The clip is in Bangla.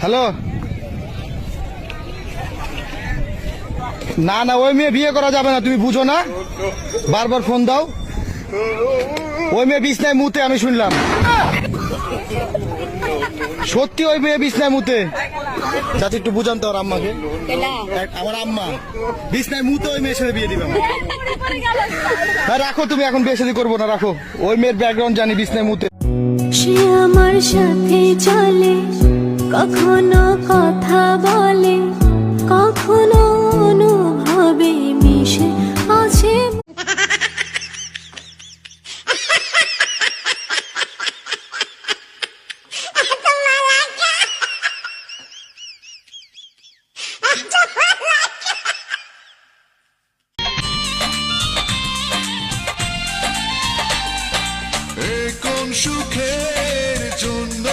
হ্যালো, না না ওই মেয়ে বিয়ে করা যাবে না, তুমি বুঝো না, বারবার ফোন দাও। ওই মেয়ে বিছনায় মুতে, আমি শুনলাম সত্যি ওই মেয়ে বিছনায় মুতে। চাচি একটু বুঝান তো ওর আম্মাকে, আমার আম্মা বিছনায় মুতে ওই মেয়ের সাথে বিয়ে দিবে। হ্যাঁ রাখো তুমি, এখন বিয়ে শাদী করবো না, রাখো। ওই মেয়ের ব্যাকগ্রাউন্ড জানি, বিছনায় মুতে। সে আমার সাথে চলে, কখনো কথা বলে, কখনো অনুভবে মিশে আছে। কোন সুখের জন্য